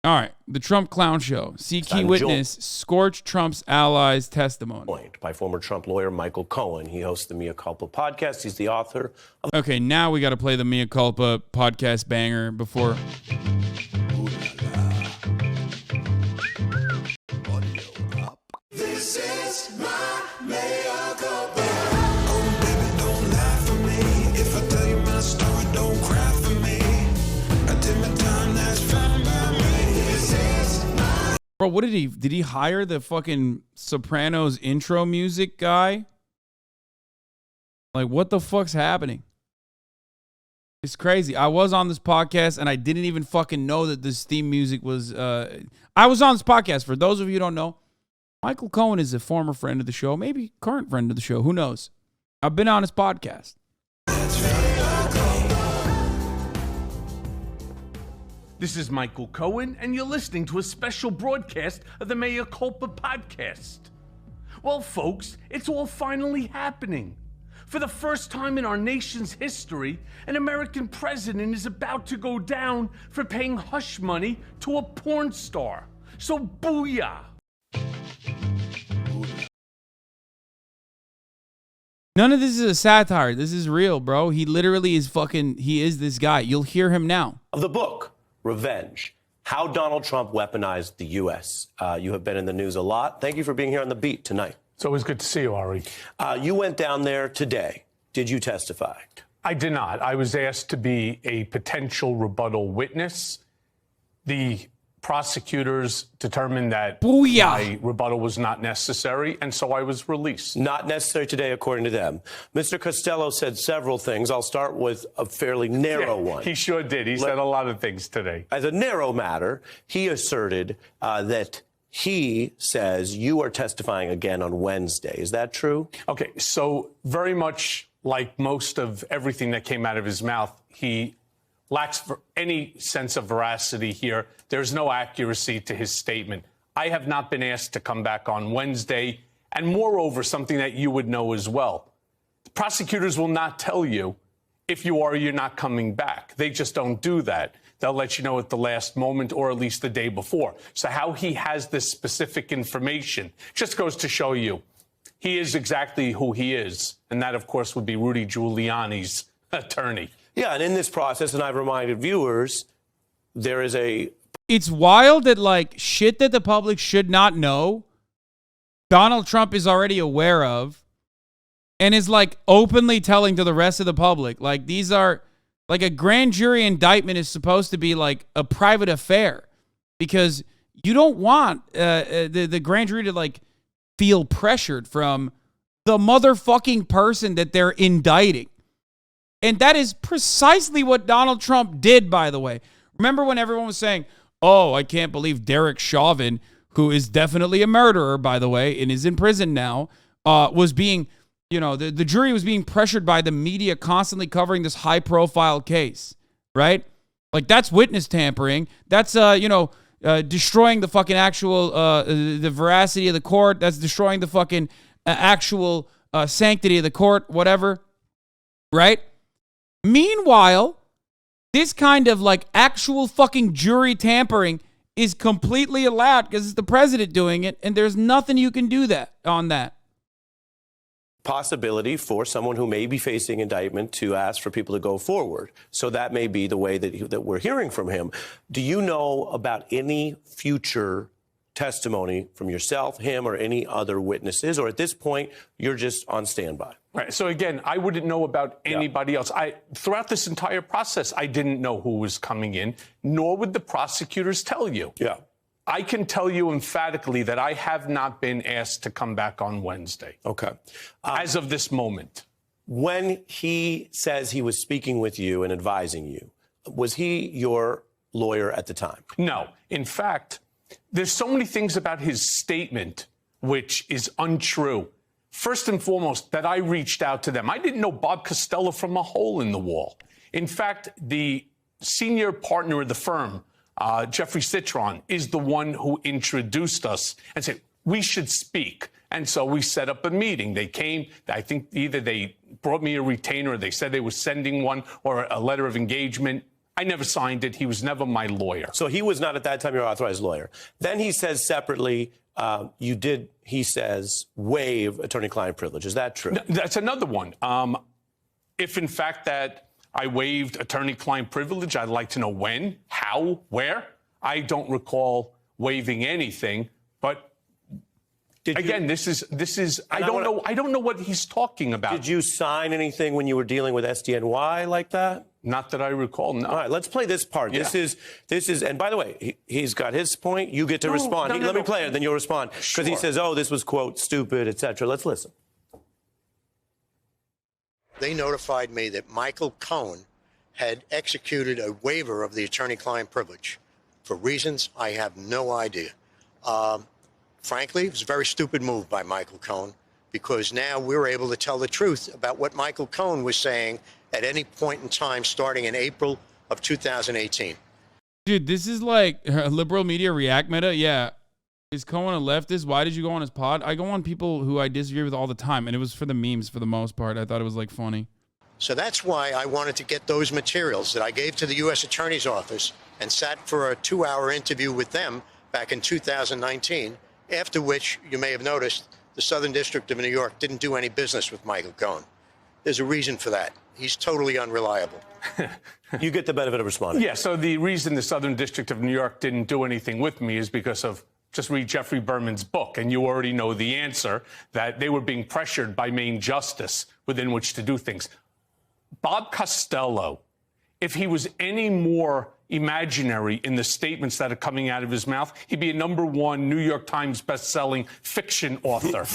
All right, the Trump Clown Show. See key witness, scorch Trump's allies' testimony. By former Trump lawyer Michael Cohen. He hosts the Mea Culpa podcast. He's the author of... Okay, now we got to play the Mea Culpa podcast banger before... This is my mea culpa. Oh, baby, don't lie for me. If I tell you my story, don't cry for me. I did my time, that's fine by me. This is my... Bro, what did he hire the fucking Sopranos intro music guy? Like, what the fuck's happening? It's crazy. I was on this podcast and I didn't even fucking know that this theme music was, I was on this podcast. For those of you who don't know, Michael Cohen is a former friend of the show, maybe current friend of the show. Who knows? I've been on his podcast. This is Michael Cohen, and you're listening to a special broadcast of the Mea Culpa podcast. Well, folks, it's all finally happening. For the first time in our nation's history, an American president is about to go down for paying hush money to a porn star. So booyah! None of this is a satire. This is real, bro. He literally is he is this guy. You'll hear him now. Of the book, Revenge, How Donald Trump Weaponized the U.S. You have been in the news a lot. Thank you for being here on The Beat tonight. It's always good to see you, Ari. You went down there today. Did you testify? I did not. I was asked to be a potential rebuttal witness. The prosecutors determined that my rebuttal was not necessary, and so I was released. Not necessary today, according to them. Mr. Costello said several things. I'll start with a fairly narrow one. He sure did. He said a lot of things today. As a narrow matter, he asserted that he says you are testifying again on Wednesday. Is that true? Okay, so very much like most of everything that came out of his mouth, he lacks any sense of veracity here. There's no accuracy to his statement. I have not been asked to come back on Wednesday. And moreover, something that you would know as well. The prosecutors will not tell you if you are or you're not coming back. They just don't do that. They'll let you know at the last moment or at least the day before. So how he has this specific information just goes to show you he is exactly who he is. And that, of course, would be Rudy Giuliani's attorney. Yeah, and in this process, and I've reminded viewers, there is a... It's wild that, like, shit that the public should not know, Donald Trump is already aware of, and is, like, openly telling to the rest of the public. Like, these are... Like, a grand jury indictment is supposed to be, like, a private affair. Because you don't want the grand jury to, like, feel pressured from the motherfucking person that they're indicting. And that is precisely what Donald Trump did, by the way. Remember when everyone was saying, oh, I can't believe Derek Chauvin, who is definitely a murderer, by the way, and is in prison now, was being, you know, the jury was being pressured by the media constantly covering this high-profile case, right? Like, that's witness tampering. That's, destroying the fucking actual, the veracity of the court. That's destroying the fucking actual sanctity of the court, whatever, right? Meanwhile, this kind of like actual fucking jury tampering is completely allowed because it's the president doing it, and there's nothing you can do on that. Possibility for someone who may be facing indictment to ask for people to go forward. So that may be the way that we're hearing from him. Do you know about any future testimony from yourself, him, or any other witnesses? Or at this point, you're just on standby? Right. So again, I wouldn't know about anybody else. Throughout this entire process, I didn't know who was coming in, nor would the prosecutors tell you. Yeah. I can tell you emphatically that I have not been asked to come back on Wednesday. Okay. As of this moment. When he says he was speaking with you and advising you, was he your lawyer at the time? No. In fact, there's so many things about his statement which is untrue. First and foremost, that I reached out to them. I didn't know Bob Costello from a hole in the wall. In fact, the senior partner of the firm, Jeffrey Citron, is the one who introduced us and said, we should speak. And so we set up a meeting. They came. I think either they brought me a retainer or they said they were sending one or a letter of engagement. I never signed it. He was never my lawyer. So he was not at that time your authorized lawyer. Then he says separately, you did, he says, waive attorney-client privilege. Is that true? That's another one. If in fact that I waived attorney-client privilege, I'd like to know when, how, where. I don't recall waiving anything, but again, this is I don't know what he's talking about. Did you sign anything when you were dealing with SDNY like that? Not that I recall, no. All right, let's play this part. Yeah. This is, and by the way, he's got his point. You get to respond. Let me play it, then you'll respond. Because he says, oh, this was, quote, stupid, etc. Let's listen. They notified me that Michael Cohen had executed a waiver of the attorney-client privilege for reasons I have no idea. Frankly, it was a very stupid move by Michael Cohen, because now we're able to tell the truth about what Michael Cohen was saying at any point in time starting in April of 2018. Dude, this is like liberal media react meta. Yeah. Is Cohen a leftist? Why did you go on his pod? I go on people who I disagree with all the time, and it was for the memes for the most part. I thought it was like funny. So that's why I wanted to get those materials that I gave to the U.S. Attorney's Office and sat for a 2-hour interview with them back in 2019, after which, you may have noticed, the Southern District of New York didn't do any business with Michael Cohen. There's a reason for that. He's totally unreliable. You get the benefit of responding. Yeah, so the reason the Southern District of New York didn't do anything with me is because of, just read Jeffrey Berman's book, and you already know the answer, that they were being pressured by Maine justice within which to do things. Bob Costello, if he was any more imaginary in the statements that are coming out of his mouth, he'd be a #1 New York Times best-selling fiction author.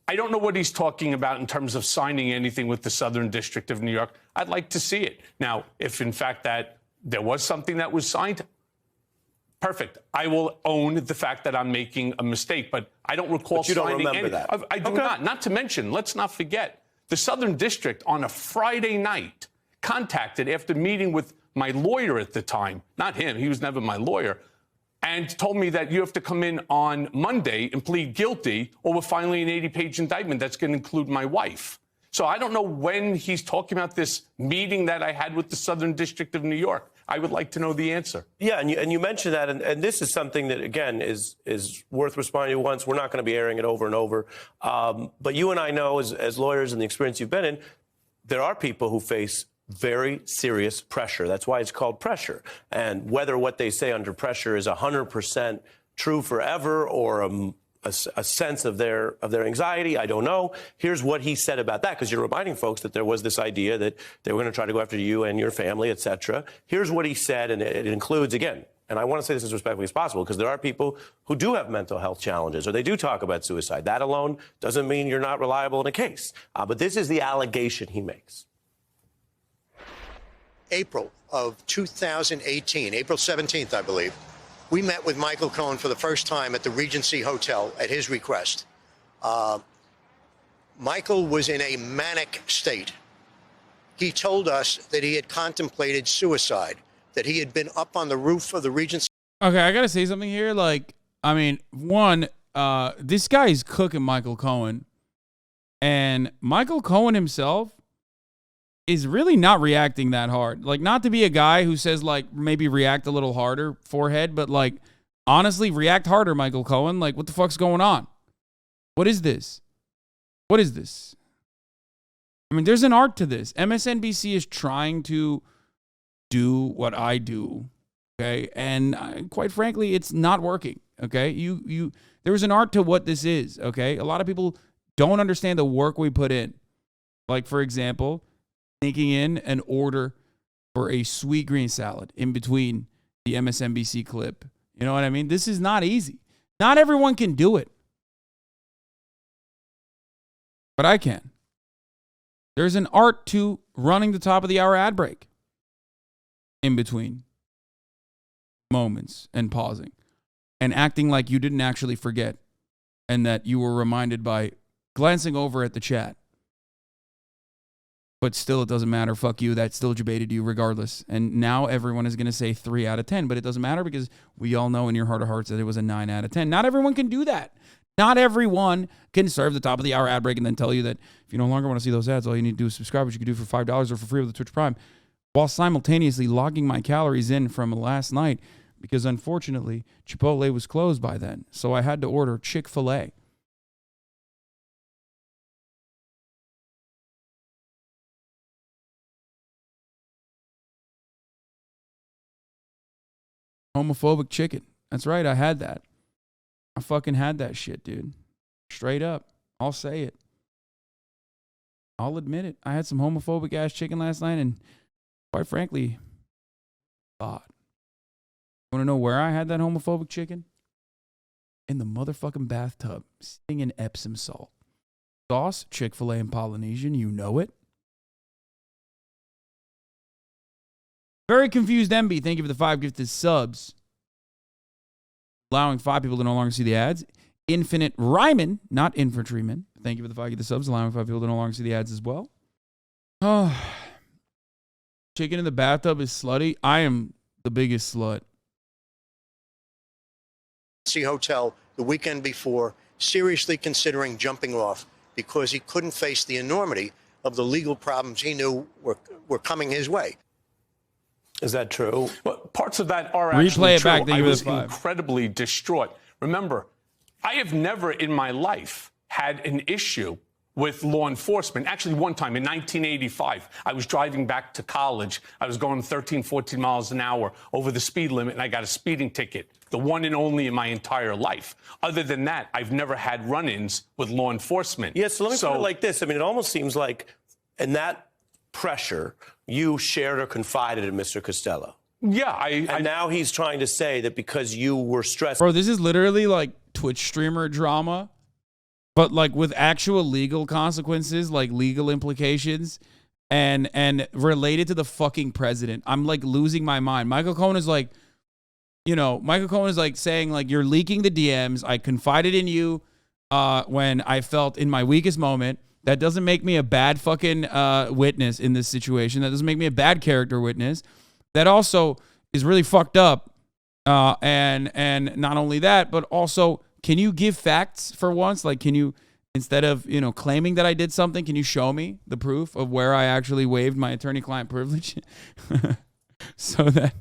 I don't know what he's talking about in terms of signing anything with the Southern District of New York. I'd like to see it. Now, if in fact that there was something that was signed, perfect. I will own the fact that I'm making a mistake, but I don't recall But you don't signing remember any. that. I do not. Not to mention, let's not forget, the Southern District on a Friday night contacted after meeting with my lawyer at the time, not him, he was never my lawyer, and told me that you have to come in on Monday and plead guilty, or we're filing an 80-page indictment that's going to include my wife. So I don't know when he's talking about this meeting that I had with the Southern District of New York. I would like to know the answer. Yeah, and you mentioned that, and this is something that, again, is worth responding to once. We're not going to be airing it over and over. But you and I know, as lawyers and the experience you've been in, there are people who face very serious pressure. That's why it's called pressure. And whether what they say under pressure is 100% true forever or a sense of their anxiety, I don't know. Here's what he said about that, because you're reminding folks that there was this idea that they were going to try to go after you and your family, et cetera. Here's what he said, and it includes, again, and I want to say this as respectfully as possible, because there are people who do have mental health challenges, or they do talk about suicide. That alone doesn't mean you're not reliable in a case. But this is the allegation he makes. April of 2018, April 17th, I believe, we met with Michael Cohen for the first time at the Regency Hotel at his request. Michael was in a manic state. He told us that he had contemplated suicide, that he had been up on the roof of the Regency. Okay, I got to say something here. Like, I mean, one, this guy is cooking Michael Cohen. And Michael Cohen himself is really not reacting that hard. Like, not to be a guy who says, like, maybe react a little harder, forehead, but, like, honestly, react harder, Michael Cohen. Like, what the fuck's going on? What is this? What is this? I mean, there's an art to this. MSNBC is trying to do what I do, okay? And quite frankly, it's not working, okay? There's an art to what this is, okay? A lot of people don't understand the work we put in. Like, for example, sneaking in an order for a sweet green salad in between the MSNBC clip. You know what I mean? This is not easy. Not everyone can do it. But I can. There's an art to running the top of the hour ad break in between moments and pausing and acting like you didn't actually forget and that you were reminded by glancing over at the chat. But still, it doesn't matter. Fuck you. That still debated you regardless. And now everyone is going to say 3 out of 10. But it doesn't matter because we all know in your heart of hearts that it was a 9 out of 10. Not everyone can do that. Not everyone can serve the top of the hour ad break and then tell you that if you no longer want to see those ads, all you need to do is subscribe, which you can do for $5 or for free with the Twitch Prime. while simultaneously logging my calories in from last night because unfortunately Chipotle was closed by then. So I had to order Chick-fil-A. Homophobic chicken. That's right. I had that. I fucking had that shit, dude. Straight up. I'll say it. I'll admit it. I had some homophobic ass chicken last night, and quite frankly, God. Want to know where I had that homophobic chicken? In the motherfucking bathtub, sitting in Epsom salt. Sauce, Chick-fil-A and Polynesian, you know it. Very confused MB, thank you for the 5 gifted subs. Allowing 5 people to no longer see the ads. Infinite Ryman, not Infantryman. Thank you for the 5 gifted subs, allowing 5 people to no longer see the ads as well. Oh, chicken in the bathtub is slutty. I am the biggest slut. Hotel the weekend before, seriously considering jumping off because he couldn't face the enormity of the legal problems he knew were coming his way. Is that true? Well, parts of that are Replay actually it true. back. I was incredibly distraught. Remember, I have never in my life had an issue with law enforcement. Actually, one time in 1985, I was driving back to college. I was going 13, 14 miles an hour over the speed limit, and I got a speeding ticket, the one and only in my entire life. Other than that, I've never had run-ins with law enforcement. Yes, so let me put it like this. I mean, it almost seems like in that pressure, you shared or confided in Mr. Costello. Yeah, and now he's trying to say that because you were stressed. Bro, this is literally like Twitch streamer drama, but like with actual legal consequences, like legal implications, and related to the fucking president. I'm like losing my mind. Michael Cohen is like, you know, Michael Cohen is like saying like, you're leaking the DMs. I confided in you when I felt in my weakest moment. That doesn't make me a bad fucking witness in this situation. That doesn't make me a bad character witness. That also is really fucked up. And not only that, but also, can you give facts for once? Like, can you, instead of, you know, claiming that I did something, can you show me the proof of where I actually waived my attorney-client privilege? So that,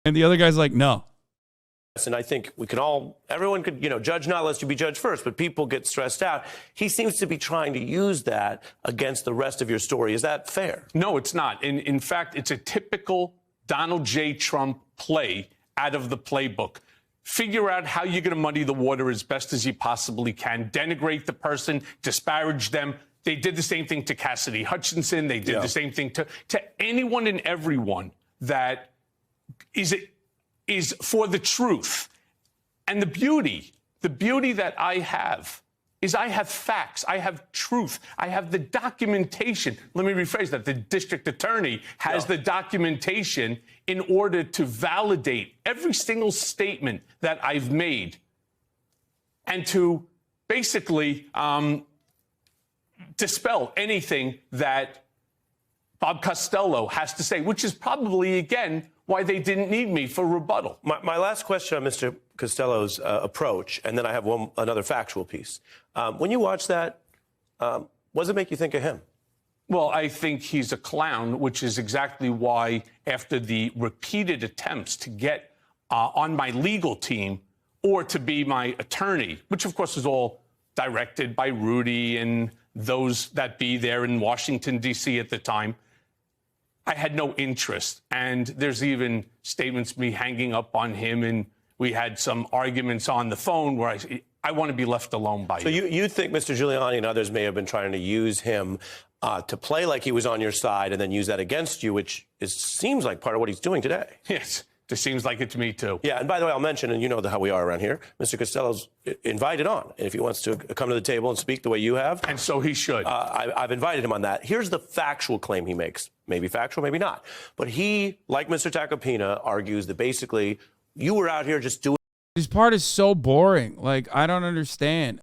and the other guy's like, no. And I think we can all, everyone could, you know, judge not lest you be judged first, but people get stressed out. He seems to be trying to use that against the rest of your story. Is that fair? No, it's not. In fact, it's a typical Donald J. Trump play out of the playbook. Figure out how you're going to muddy the water as best as you possibly can. Denigrate the person, disparage them. They did the same thing to Cassidy Hutchinson. They did the same thing to anyone and everyone that is for the truth. And the beauty that I have is I have facts, I have truth, I have the documentation. Let me rephrase that. The district attorney has the documentation in order to validate every single statement that I've made and to basically dispel anything that Bob Costello has to say, which is probably, again, why they didn't need me for rebuttal. My last question on Mr. Costello's approach, and then I have another factual piece. When you watch that, what does it make you think of him? Well, I think he's a clown, which is exactly why after the repeated attempts to get on my legal team or to be my attorney, which of course was all directed by Rudy and those that be there in Washington, D.C. at the time, I had no interest. And there's even statements me hanging up on him, and we had some arguments on the phone where I want to be left alone by you. So you think Mr. Giuliani and others may have been trying to use him to play like he was on your side and then use that against you, which seems like part of what he's doing today. Yes, it seems like it to me, too. Yeah, and by the way, I'll mention, and you know how we are around here, Mr. Costello's invited on. And if he wants to come to the table and speak the way you have. And so he should. I've invited him on that. Here's the factual claim he makes. Maybe factual, maybe not. But he, like Mr. Tacopina, argues that basically you were out here just doing. This part is so boring. Like, I don't understand.